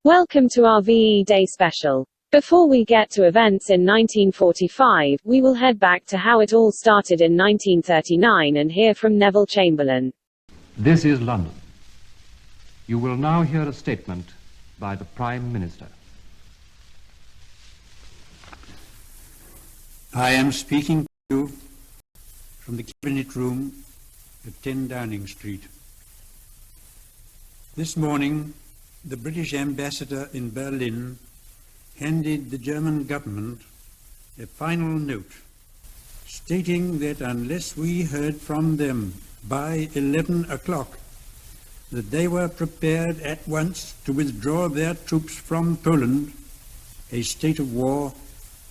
Welcome to our VE Day special. Before we get to events in 1945, we will head back to how it all started in 1939 and hear from Neville Chamberlain. This is London. You will now hear a statement by the Prime Minister. I am speaking to you from the Cabinet Room at 10 Downing Street. This morning, the British ambassador in Berlin handed the German government a final note stating that unless we heard from them by 11 o'clock, that they were prepared at once to withdraw their troops from Poland, a state of war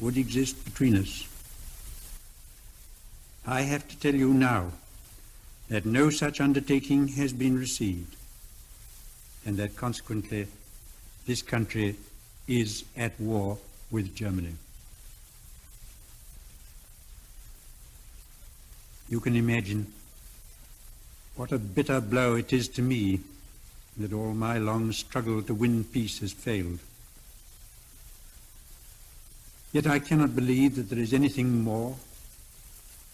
would exist between us. I have to tell you now that no such undertaking has been received, and that consequently this country is at war with Germany. You can imagine what a bitter blow it is to me that all my long struggle to win peace has failed. Yet I cannot believe that there is anything more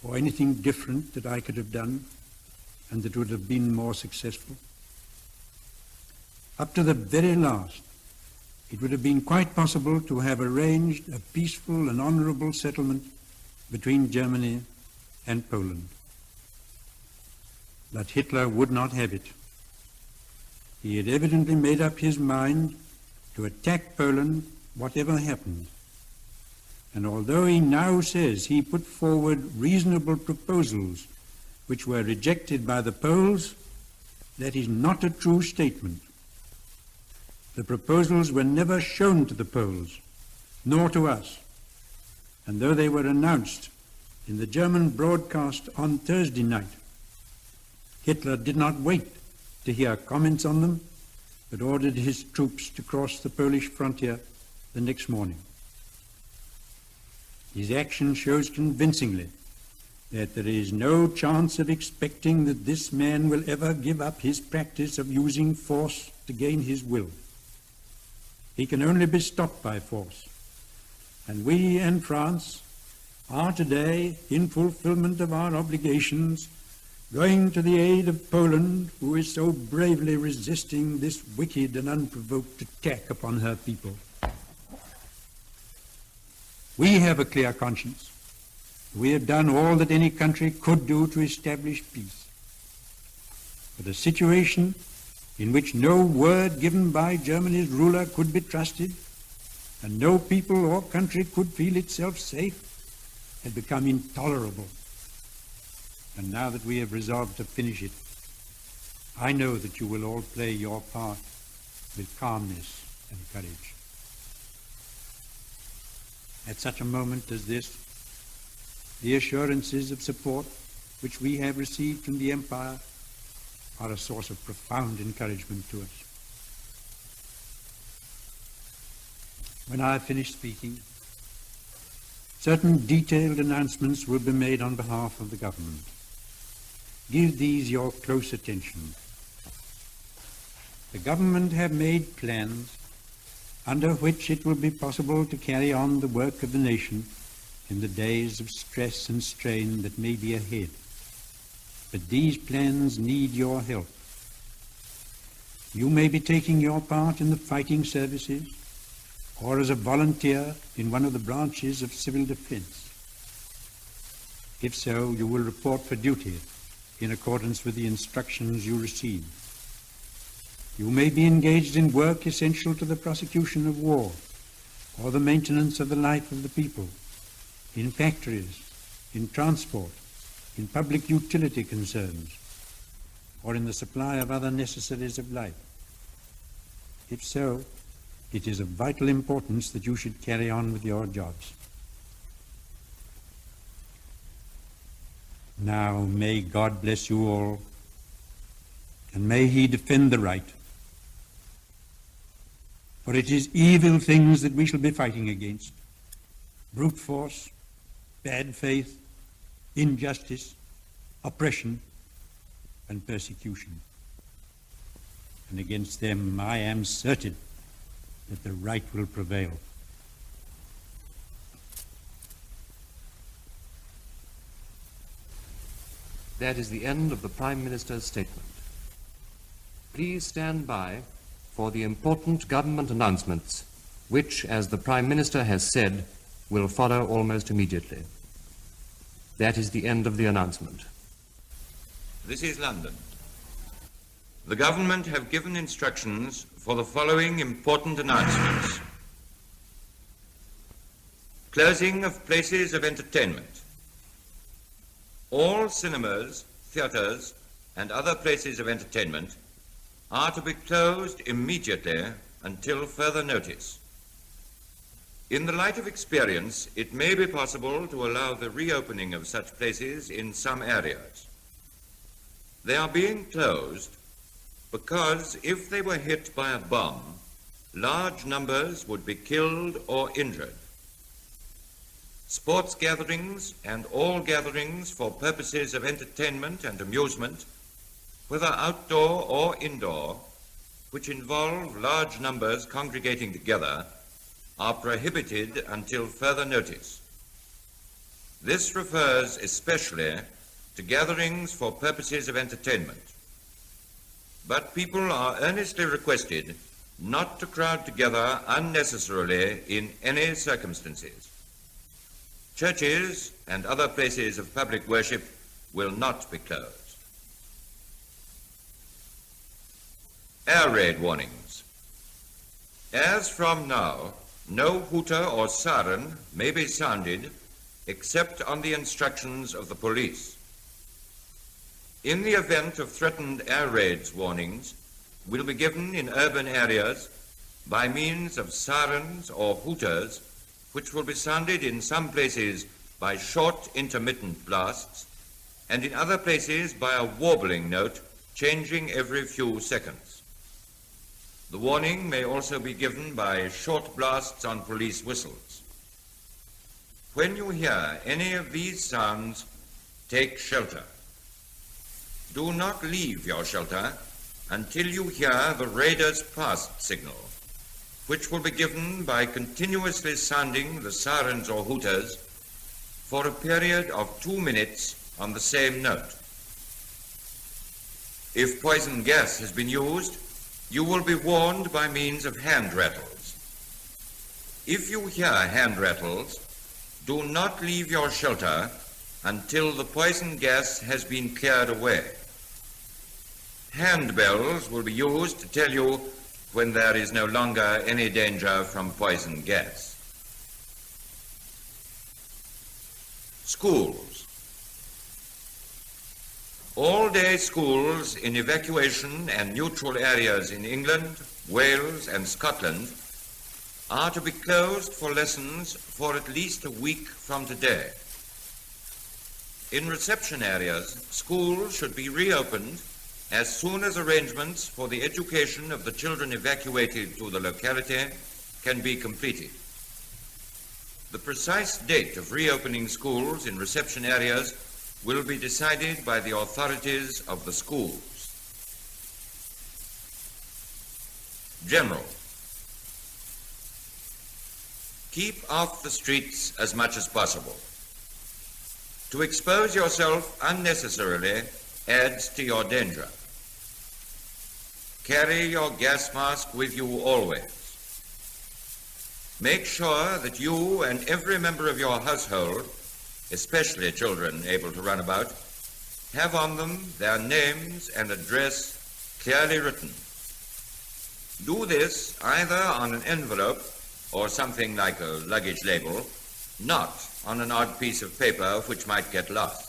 or anything different that I could have done and that would have been more successful. Up to the very last, it would have been quite possible to have arranged a peaceful and honorable settlement between Germany and Poland. But Hitler would not have it. He had evidently made up his mind to attack Poland whatever happened. And although he now says he put forward reasonable proposals which were rejected by the Poles, that is not a true statement. The proposals were never shown to the Poles, nor to us. And though they were announced in the German broadcast on Thursday night, Hitler did not wait to hear comments on them, but ordered his troops to cross the Polish frontier the next morning. His action shows convincingly that there is no chance of expecting that this man will ever give up his practice of using force to gain his will. He can only be stopped by force. And we and France are today, in fulfillment of our obligations, going to the aid of Poland, who is so bravely resisting this wicked and unprovoked attack upon her people. We have a clear conscience. We have done all that any country could do to establish peace. But a situation in which no word given by Germany's ruler could be trusted, and no people or country could feel itself safe, had become intolerable. And now that we have resolved to finish it, I know that you will all play your part with calmness and courage. At such a moment as this, the assurances of support which we have received from the Empire are a source of profound encouragement to us. When I have finished speaking, certain detailed announcements will be made on behalf of the government. Give these your close attention. The government have made plans under which it will be possible to carry on the work of the nation in the days of stress and strain that may be ahead. But these plans need your help. You may be taking your part in the fighting services or as a volunteer in one of the branches of civil defense. If so, you will report for duty in accordance with the instructions you receive. You may be engaged in work essential to the prosecution of war or the maintenance of the life of the people, in factories, in transport, in public utility concerns, or in the supply of other necessaries of life. If so, it is of vital importance that you should carry on with your jobs. Now, may God bless you all, and may He defend the right. For it is evil things that we shall be fighting against: brute force, bad faith, injustice, oppression, and persecution. And against them I am certain that the right will prevail. That is the end of the Prime Minister's statement. Please stand by for the important government announcements, which, as the Prime Minister has said, will follow almost immediately. That is the end of the announcement. This is London. The government have given instructions for the following important announcements. Closing of places of entertainment. All cinemas, theatres, and other places of entertainment are to be closed immediately until further notice. In the light of experience, it may be possible to allow the reopening of such places in some areas. They are being closed because if they were hit by a bomb, large numbers would be killed or injured. Sports gatherings and all gatherings for purposes of entertainment and amusement, whether outdoor or indoor, which involve large numbers congregating together, are prohibited until further notice. This refers especially to gatherings for purposes of entertainment. But people are earnestly requested not to crowd together unnecessarily in any circumstances. Churches and other places of public worship will not be closed. Air raid warnings. As from now, no hooter or siren may be sounded except on the instructions of the police. In the event of threatened air raids, warnings will be given in urban areas by means of sirens or hooters, which will be sounded in some places by short intermittent blasts and in other places by a warbling note changing every few seconds. The warning may also be given by short blasts on police whistles. When you hear any of these sounds, take shelter. Do not leave your shelter until you hear the raider's past signal, which will be given by continuously sounding the sirens or hooters for a period of 2 minutes on the same note. If poison gas has been used, you will be warned by means of hand rattles. If you hear hand rattles, do not leave your shelter until the poison gas has been cleared away. Hand bells will be used to tell you when there is no longer any danger from poison gas. Schools. All-day schools in evacuation and neutral areas in England, Wales and Scotland are to be closed for lessons for at least a week from today. In reception areas, schools should be reopened as soon as arrangements for the education of the children evacuated to the locality can be completed. The precise date of reopening schools in reception areas will be decided by the authorities of the schools. General. Keep off the streets as much as possible. To expose yourself unnecessarily adds to your danger. Carry your gas mask with you always. Make sure that you and every member of your household, especially children able to run about, have on them their names and address clearly written. Do this either on an envelope or something like a luggage label, not on an odd piece of paper which might get lost.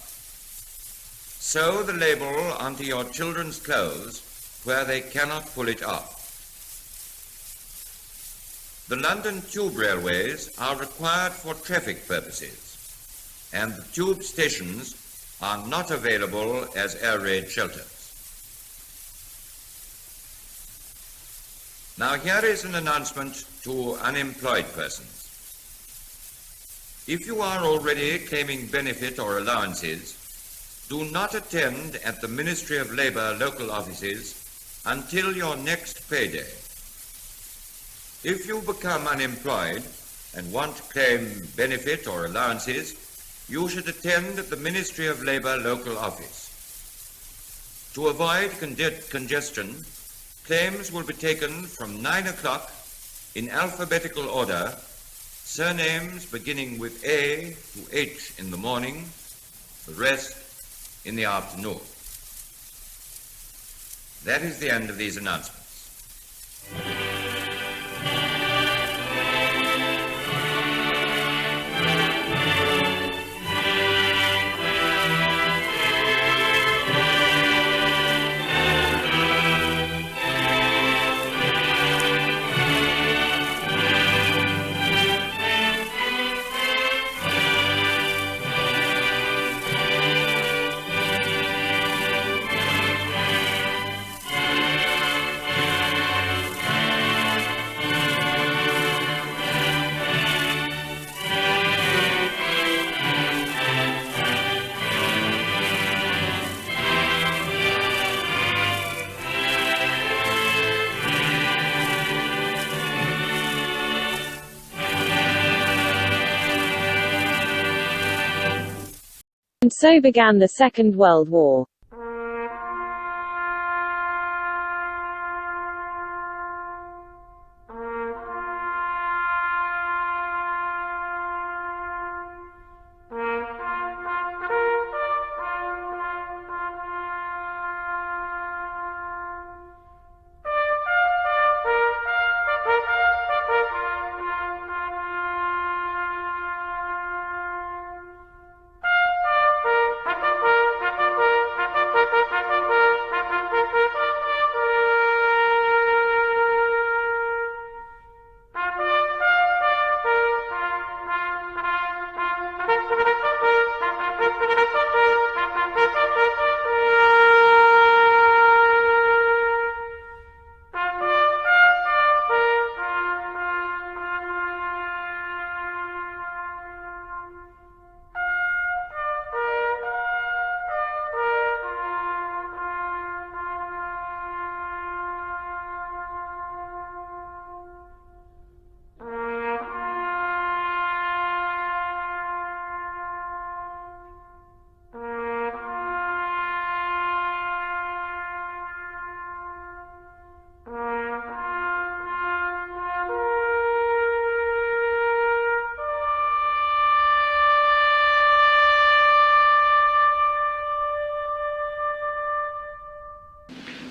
Sew the label onto your children's clothes where they cannot pull it off. The London tube railways are required for traffic purposes, and the tube stations are not available as air raid shelters. Now here is an announcement to unemployed persons. If you are already claiming benefit or allowances, do not attend at the Ministry of Labour local offices until your next payday. If you become unemployed and want to claim benefit or allowances, you should attend the Ministry of Labour local office. To avoid congestion, claims will be taken from 9 o'clock in alphabetical order, surnames beginning with A to H in the morning, the rest in the afternoon. That is the end of these announcements. And so began the Second World War.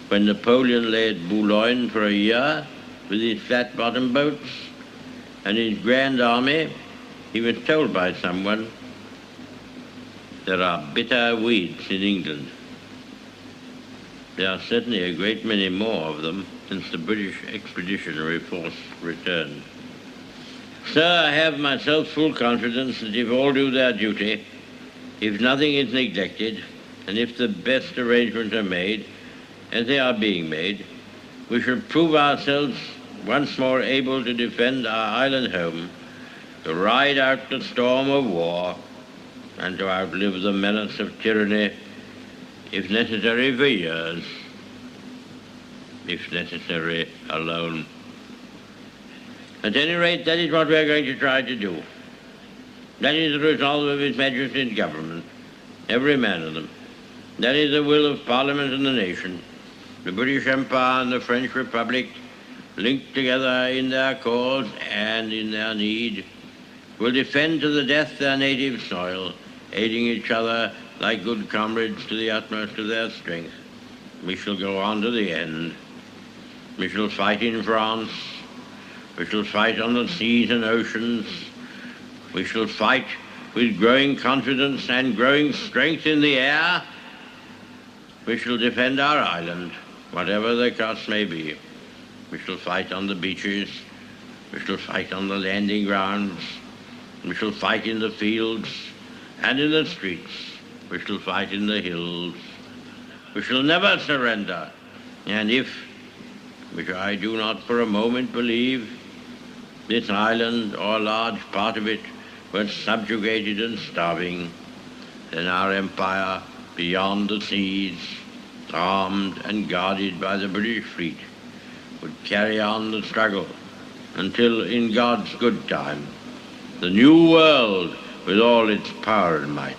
When Napoleon lay at Boulogne for a year with his flat-bottom boats and his grand army, he was told by someone, "There are bitter weeds in England." There are certainly a great many more of them since the British Expeditionary Force returned. Sir, I have myself full confidence that if all do their duty, if nothing is neglected, and if the best arrangements are made, as they are being made, we shall prove ourselves once more able to defend our island home, to ride out the storm of war, and to outlive the menace of tyranny, if necessary for years, if necessary alone. At any rate, that is what we are going to try to do. That is the resolve of His Majesty's government, every man of them. That is the will of Parliament and the nation. The British Empire and the French Republic, linked together in their cause and in their need, will defend to the death their native soil, aiding each other like good comrades to the utmost of their strength. We shall go on to the end. We shall fight in France. We shall fight on the seas and oceans. We shall fight with growing confidence and growing strength in the air. We shall defend our island, whatever the cost may be. We shall fight on the beaches. We shall fight on the landing grounds. We shall fight in the fields and in the streets. We shall fight in the hills. We shall never surrender. And if, which I do not for a moment believe, this island or a large part of it were subjugated and starving, then our empire beyond the seas, armed and guarded by the British fleet, would carry on the struggle until in God's good time, the new world, with all its power and might,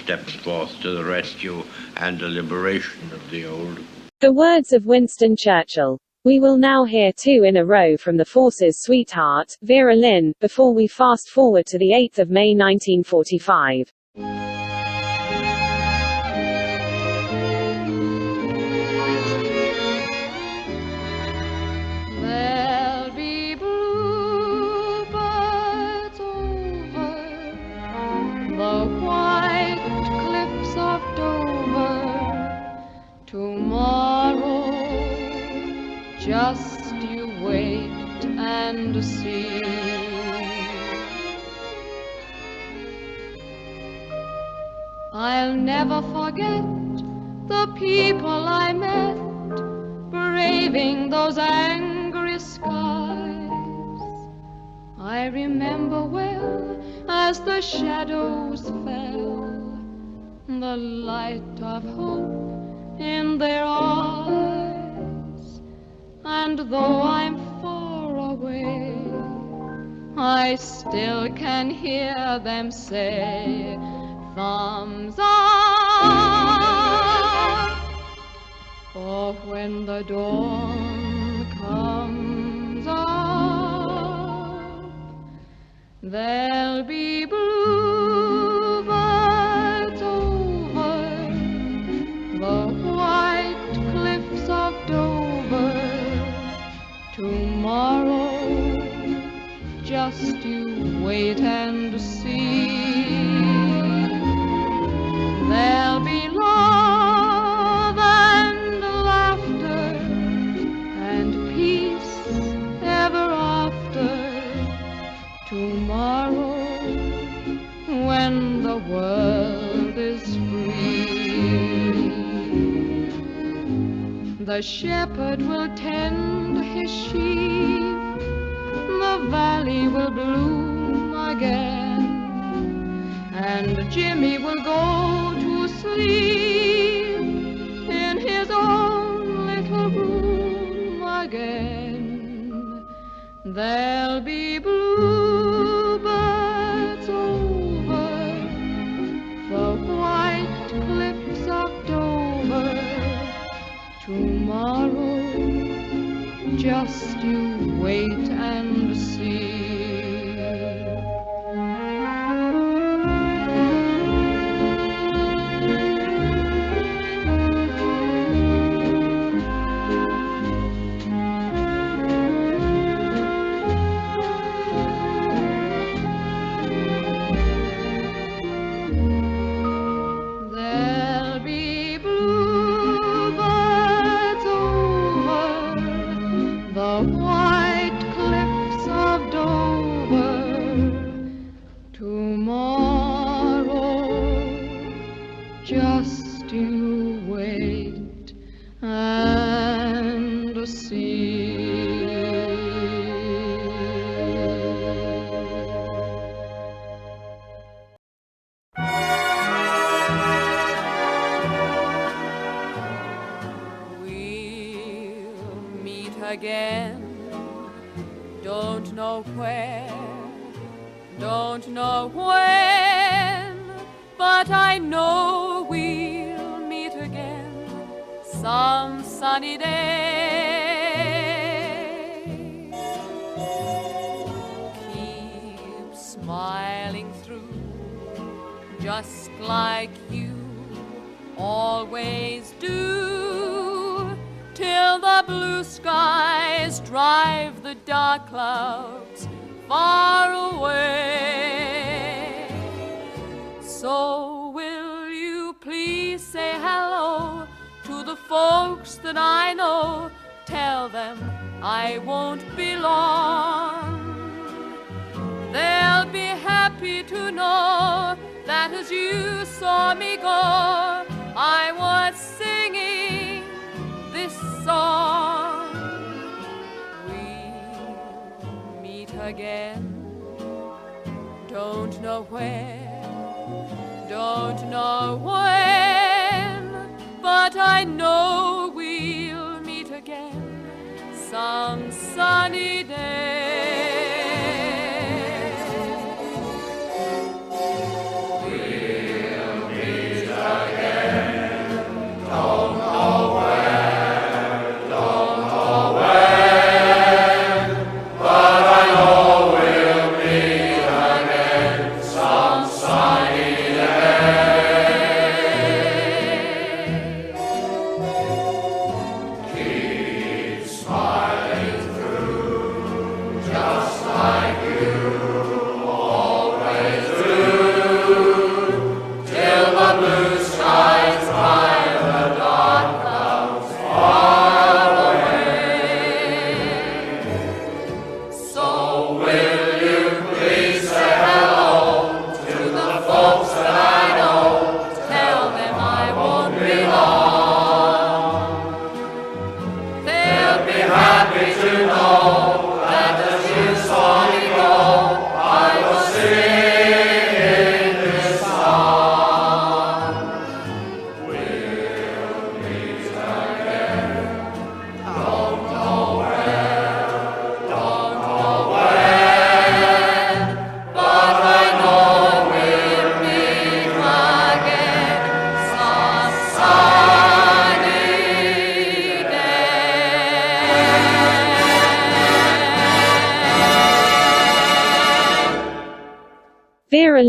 steps forth to the rescue and the liberation of the old. The words of Winston Churchill. We will now hear two in a row from the Force's sweetheart, Vera Lynn, before we fast forward to the 8th of May 1945. There'll be bluebirds over the white cliffs of Dover tomorrow. Just you wait and see. I'll never forget the people I met braving those angry skies. I remember well as the shadows fell, the light of hope in their eyes. And though I'm far away, I still can hear them say, thumbs up. For when the dawn comes up, there'll be bluebirds over the white cliffs of Dover tomorrow. Just you wait and see. There'll be love and laughter and peace ever after tomorrow, when the world is free. The shepherd will tend his sheep, the valley will bloom again, and Jimmy will go to sleep in his own little room again. There'll be bluebirds over the white cliffs of Dover tomorrow. Just you wait and see. There'll be bluebirds over the white cliffs of Dover tomorrow. Just you wait and see. We'll meet again. Don't know where, don't know when, but I know we'll meet again some sunny day. Keep smiling through, just like you always do, till the blue skies drive the dark clouds far away. So will you please say hello to the folks that I know? Tell them I won't be long. They'll be happy to know that as you saw me go, I was singing this song. We'll meet again. Don't know where, don't know when, but I know we'll meet again some sunny day.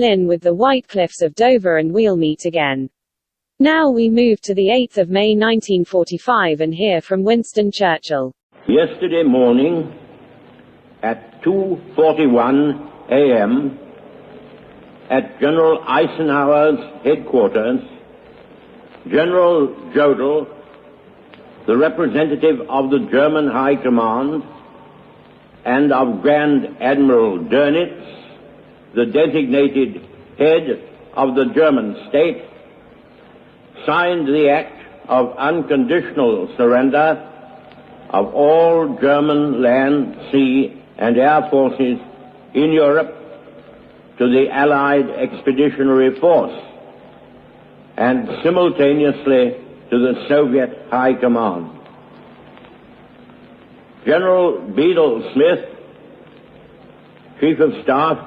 Lynn with the white cliffs of Dover, and we'll meet again. Now we move to the 8th of May 1945 and hear from Winston Churchill. Yesterday morning at 2:41 a.m. at General Eisenhower's headquarters, General Jodl, the representative of the German High Command, and of Grand Admiral Dönitz, the designated head of the German state, signed the act of unconditional surrender of all German land, sea, and air forces in Europe to the Allied Expeditionary Force, and simultaneously to the Soviet High Command. General Bedell Smith, Chief of Staff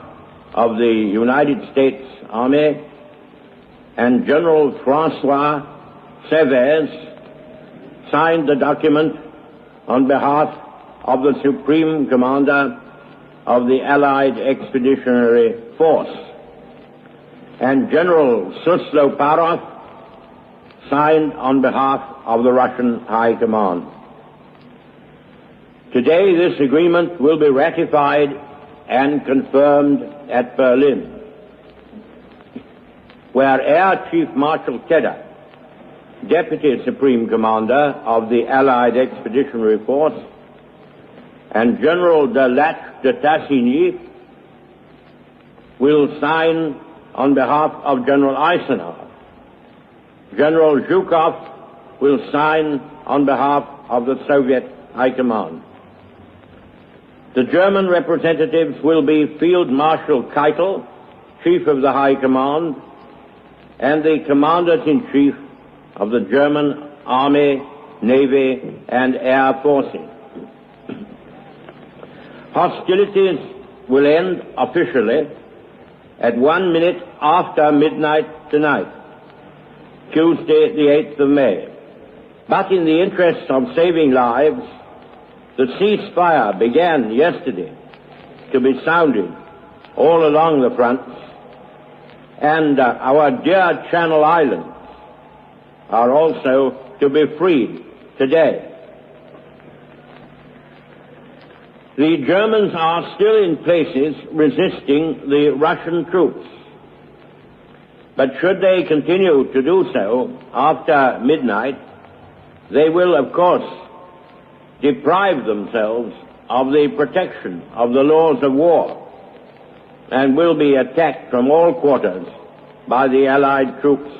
of the United States Army, and General Francois Severs signed the document on behalf of the Supreme Commander of the Allied Expeditionary Force, and General Susloparov signed on behalf of the Russian High Command. Today this agreement will be ratified and confirmed at Berlin, where Air Chief Marshal Tedder, Deputy Supreme Commander of the Allied Expeditionary Force, and General de Lattre de Tassigny will sign on behalf of General Eisenhower. General Zhukov will sign on behalf of the Soviet High Command. The German representatives will be Field Marshal Keitel, Chief of the High Command, and the Commanders-in-Chief of the German Army, Navy, and Air Forces. Hostilities will end officially at 1 minute after midnight tonight, Tuesday the 8th of May. But in the interest of saving lives, the ceasefire began yesterday to be sounded all along the fronts, and our dear Channel Islands are also to be freed today. The Germans are still in places resisting the Russian troops, but should they continue to do so after midnight, they will, of course, deprive themselves of the protection of the laws of war and will be attacked from all quarters by the Allied troops.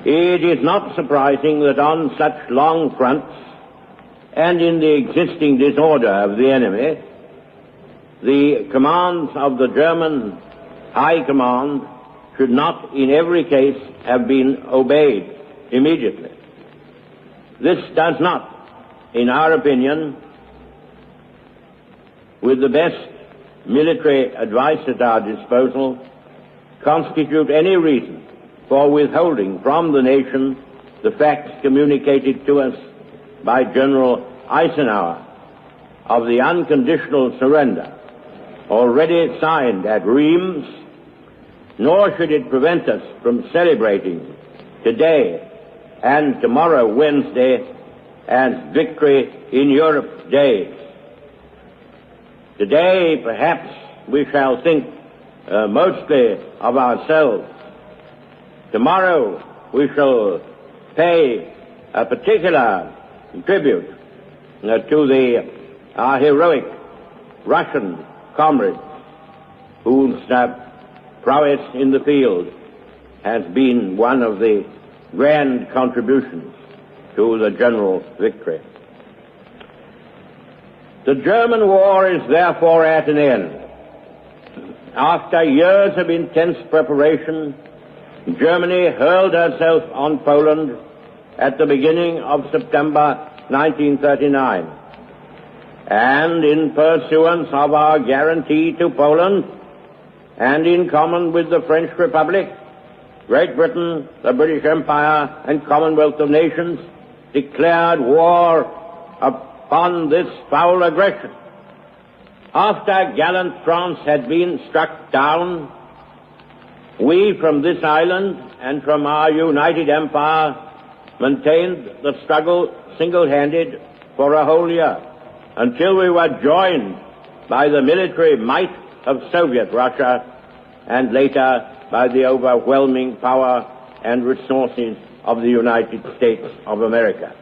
It is not surprising that on such long fronts and in the existing disorder of the enemy, the commands of the German High Command should not in every case have been obeyed immediately. This does not, in our opinion, with the best military advice at our disposal, constitute any reason for withholding from the nation the facts communicated to us by General Eisenhower of the unconditional surrender already signed at Reims, nor should it prevent us from celebrating today and tomorrow, Wednesday, as Victory in Europe days. Today, perhaps, we shall think mostly of ourselves. Tomorrow, we shall pay a particular tribute to our heroic Russian comrades whose prowess in the field has been one of the grand contributions to the general victory. The German war is therefore at an end. After years of intense preparation, Germany hurled herself on Poland at the beginning of September 1939. And in pursuance of our guarantee to Poland, and in common with the French Republic, Great Britain, the British Empire, and Commonwealth of Nations declared war upon this foul aggression. After gallant France had been struck down, we from this island and from our united empire maintained the struggle single-handed for a whole year, until we were joined by the military might of Soviet Russia and later by the overwhelming power and resources of the United States of America.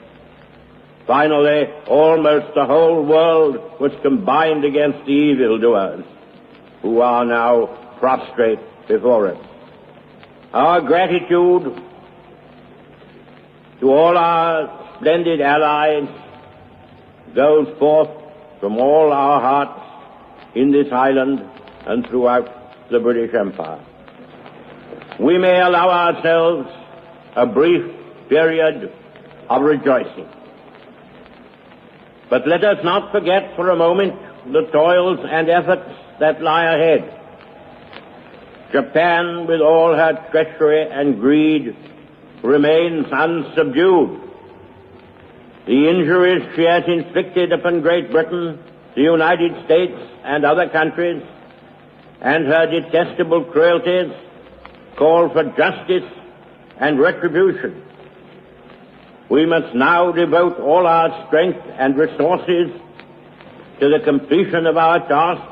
Finally, almost the whole world was combined against the evildoers, who are now prostrate before us. Our gratitude to all our splendid allies goes forth from all our hearts in this island and throughout the British Empire. We may allow ourselves a brief period of rejoicing. But let us not forget for a moment the toils and efforts that lie ahead. Japan, with all her treachery and greed, remains unsubdued. The injuries she has inflicted upon Great Britain, the United States, and other countries, and her detestable cruelties call for justice and retribution. We must now devote all our strength and resources to the completion of our tasks,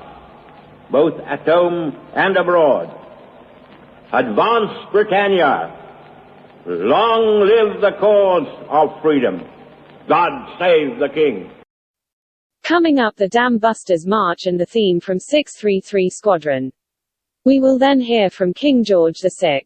both at home and abroad. Advance Britannia! Long live the cause of freedom! God save the King! Coming up, the Dam Busters March and the theme from 633 Squadron. We will then hear from King George VI.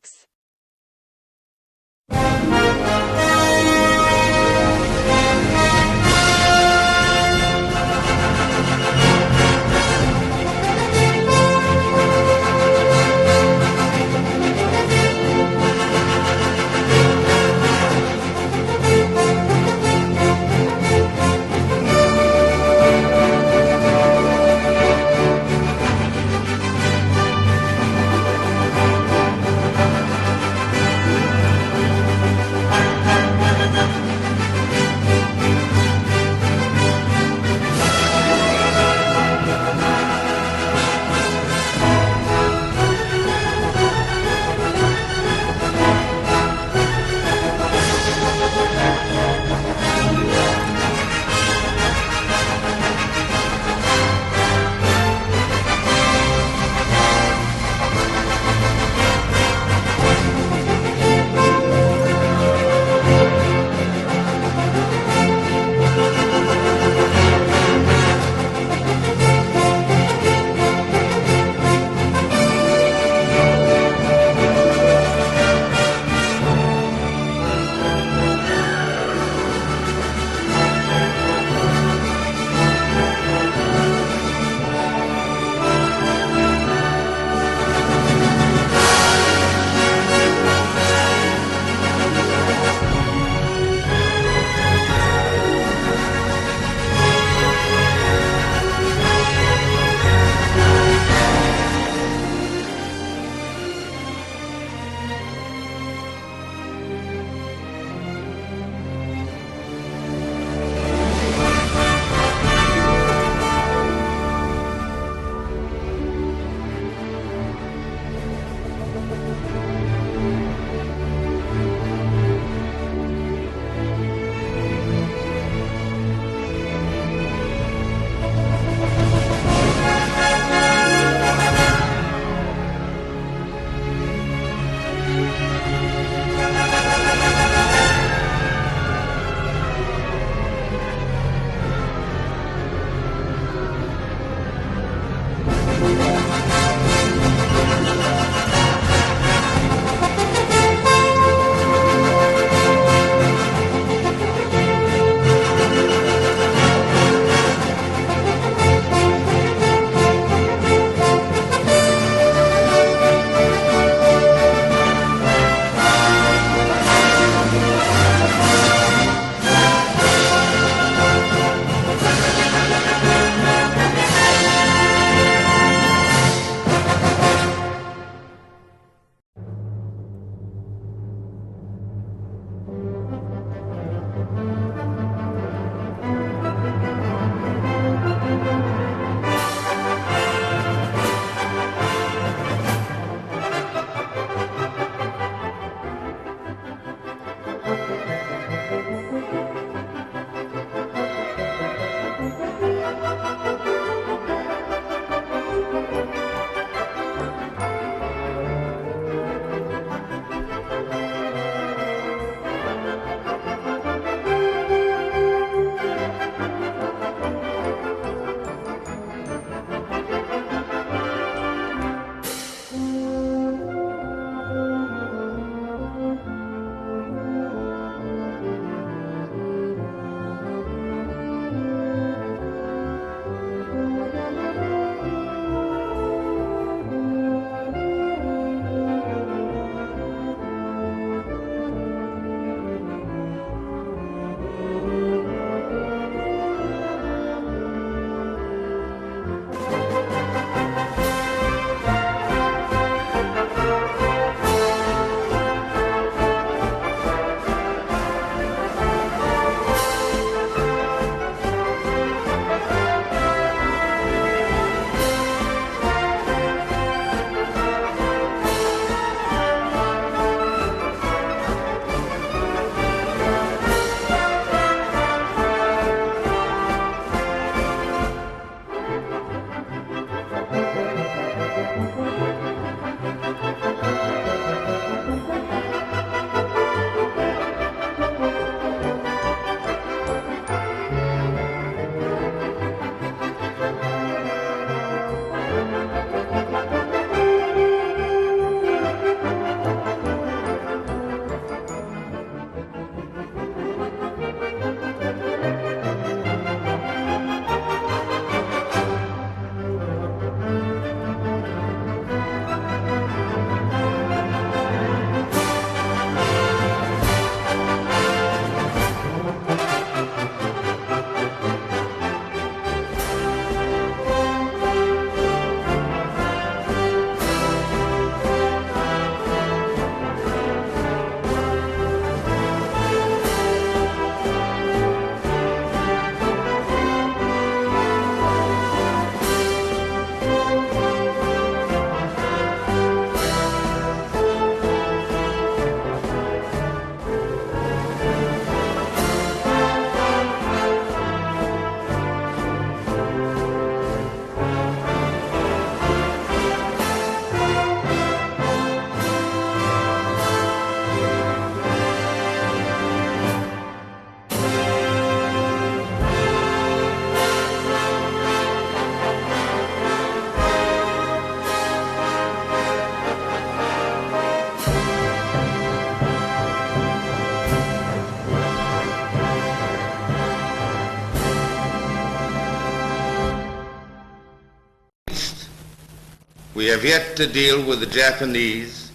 We have yet to deal with the Japanese,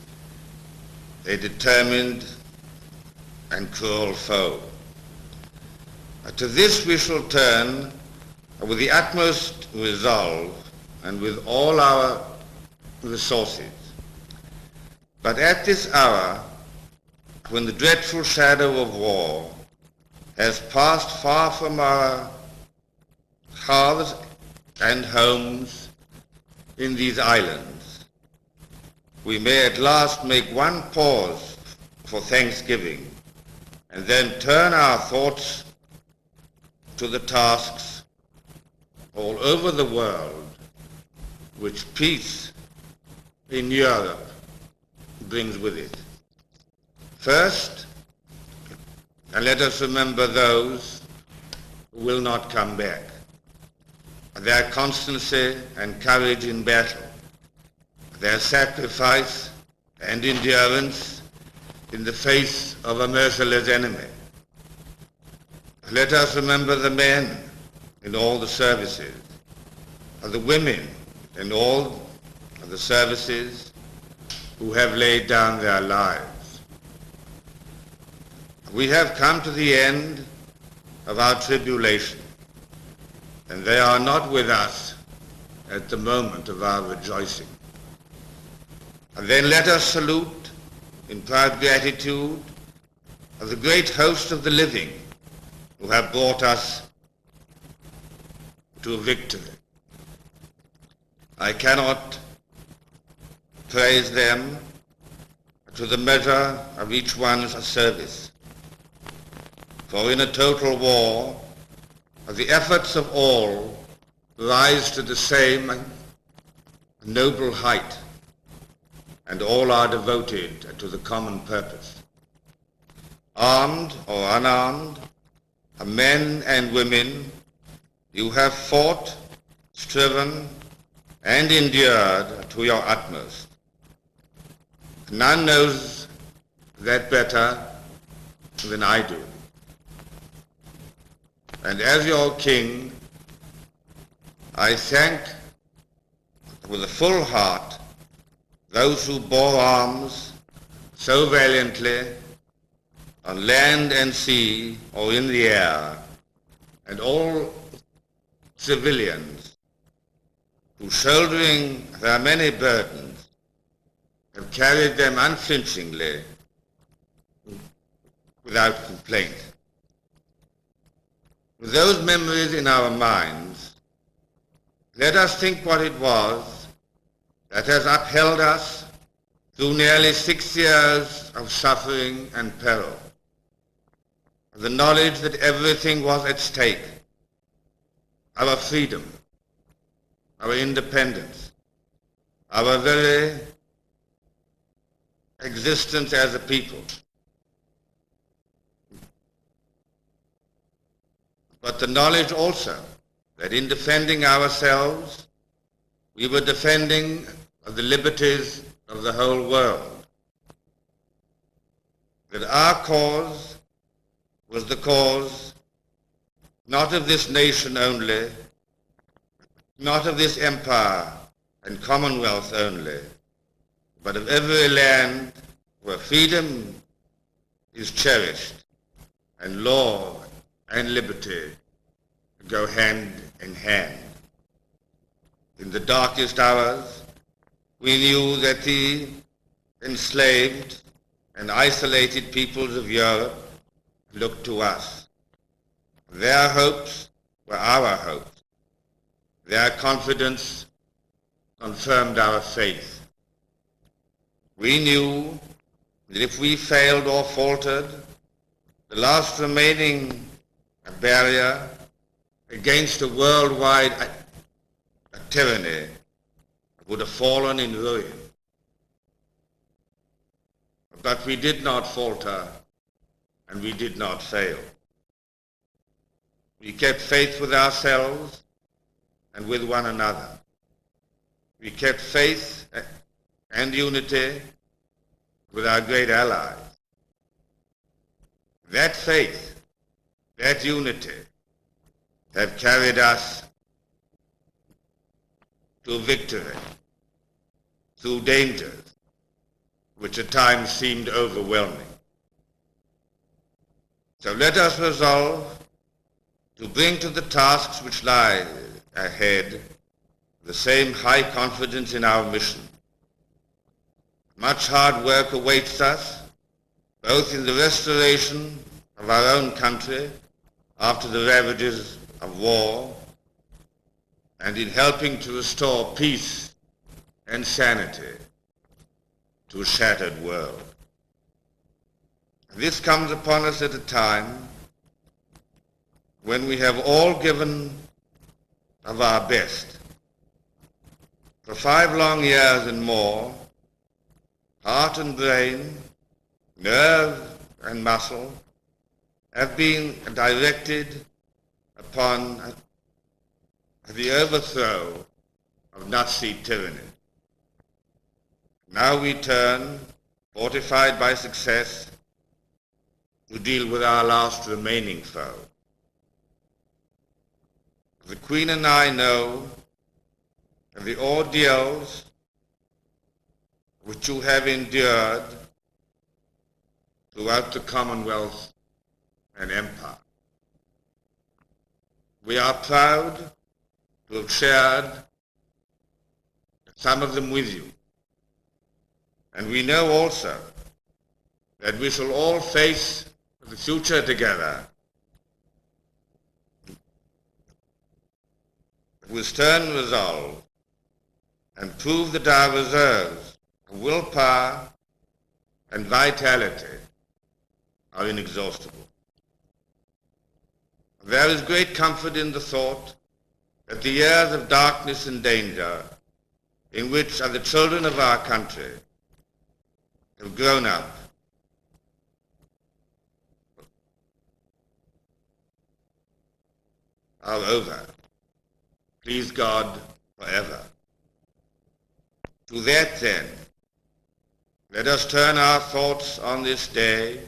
a determined and cruel foe. To this we shall turn with the utmost resolve and with all our resources. But at this hour, when the dreadful shadow of war has passed far from our hearths and homes in these islands, we may at last make one pause for thanksgiving and then turn our thoughts to the tasks all over the world which peace in Europe brings with it. First, and let us remember those who will not come back, their constancy and courage in battle, their sacrifice and endurance in the face of a merciless enemy. Let us remember the men in all the services, the women in all the services who have laid down their lives. We have come to the end of our tribulation, and they are not with us at the moment of our rejoicing. And then let us salute in proud gratitude the great host of the living who have brought us to victory. I cannot praise them to the measure of each one's service. For in a total war, the efforts of all rise to the same noble height, and all are devoted to the common purpose. Armed or unarmed, men and women, you have fought, striven, and endured to your utmost. None knows that better than I do. And as your king, I thank with a full heart those who bore arms so valiantly on land and sea or in the air, and all civilians who, shouldering their many burdens, have carried them unflinchingly without complaint. With those memories in our minds, let us think what it was that has upheld us through nearly 6 years of suffering and peril. The knowledge that everything was at stake, our freedom, our independence, our very existence as a people. But the knowledge also that in defending ourselves, we were defending the liberties of the whole world. That our cause was the cause not of this nation only, not of this empire and commonwealth only, but of every land where freedom is cherished and law and liberty go hand in hand. In the darkest hours, we knew that the enslaved and isolated peoples of Europe looked to us. Their hopes were our hopes. Their confidence confirmed our faith. We knew that if we failed or faltered, the last remaining barrier against a worldwide tyranny would have fallen in ruin. But we did not falter, and we did not fail. We kept faith with ourselves and with one another. We kept faith and unity with our great allies. That faith, that unity, have carried us to victory. through dangers which at times seemed overwhelming. So let us resolve to bring to the tasks which lie ahead the same high confidence in our mission. Much hard work awaits us, both in the restoration of our own country after the ravages of war, and in helping to restore peace and sanity to a shattered world. This comes upon us at a time when we have all given of our best. For 5 long years and more, heart and brain, nerve and muscle have been directed upon the overthrow of Nazi tyranny. Now we turn, fortified by success, to deal with our last remaining foe. The Queen and I know of the ordeals which you have endured throughout the Commonwealth and Empire. We are proud to have shared some of them with you. And we know also that we shall all face the future together with stern resolve and prove that our reserves of willpower and vitality are inexhaustible. There is great comfort in the thought that the years of darkness and danger in which the children of our country have grown up are over. Please God, forever. To that then, let us turn our thoughts on this day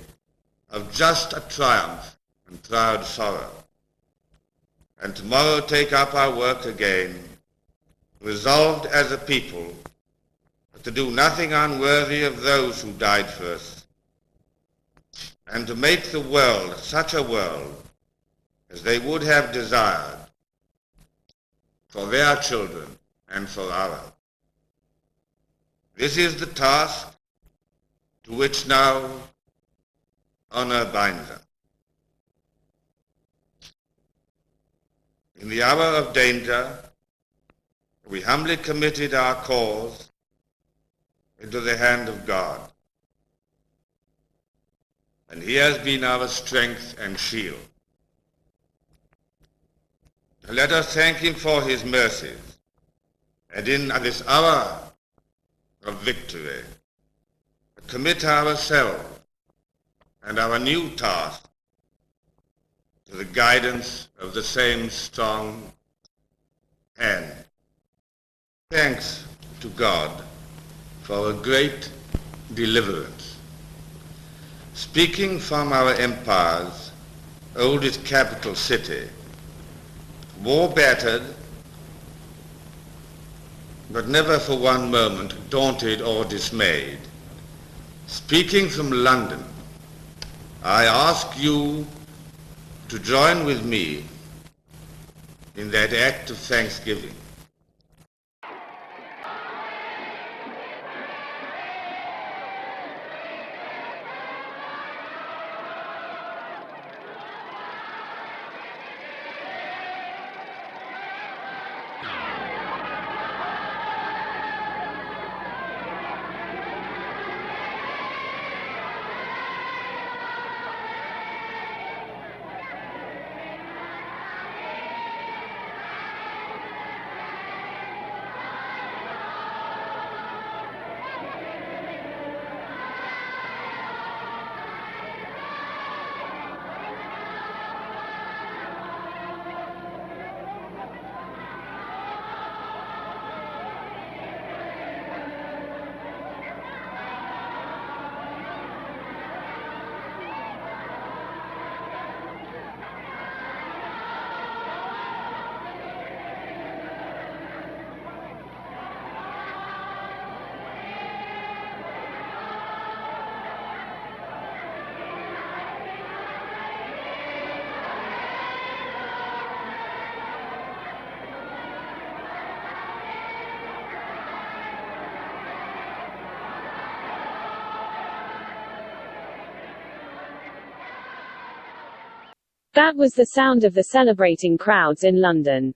of just a triumph and proud sorrow, and tomorrow take up our work again, resolved as a people to do nothing unworthy of those who died for us, and to make the world such a world as they would have desired for their children and for ours. This is the task to which now honor binds us. In the hour of danger, we humbly committed our cause into the hand of God, and He has been our strength and shield. Let us thank Him for His mercies, and in this hour of victory, commit ourselves and our new task to the guidance of the same strong hand. Thanks to God for a great deliverance. Speaking from our empire's oldest capital city, war battered, but never for one moment daunted or dismayed. Speaking from London, I ask you to join with me in that act of thanksgiving. That was the sound of the celebrating crowds in London.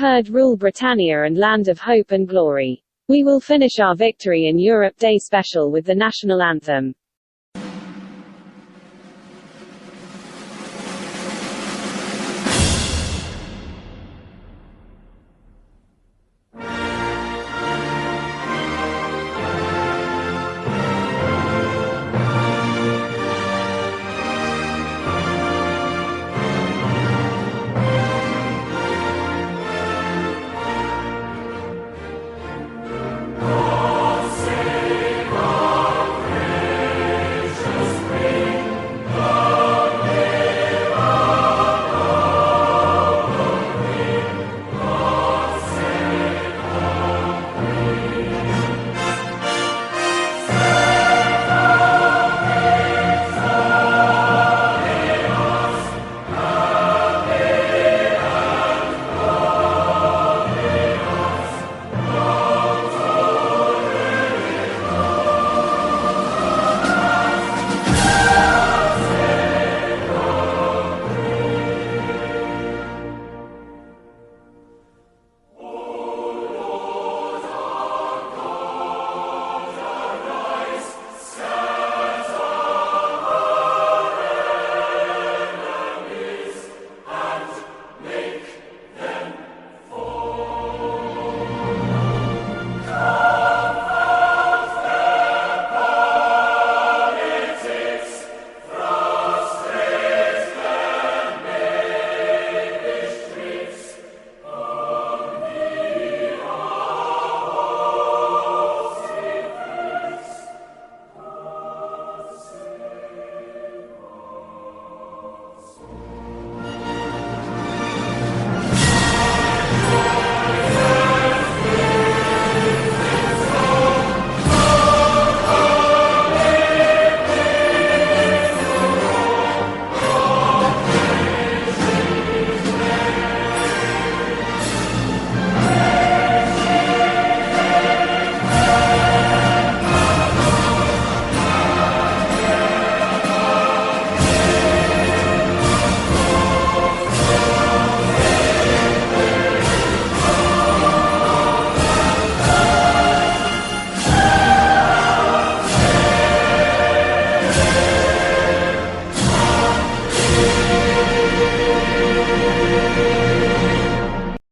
heard Rule Britannia and Land of Hope and Glory. We will finish our Victory in Europe Day special with the national anthem.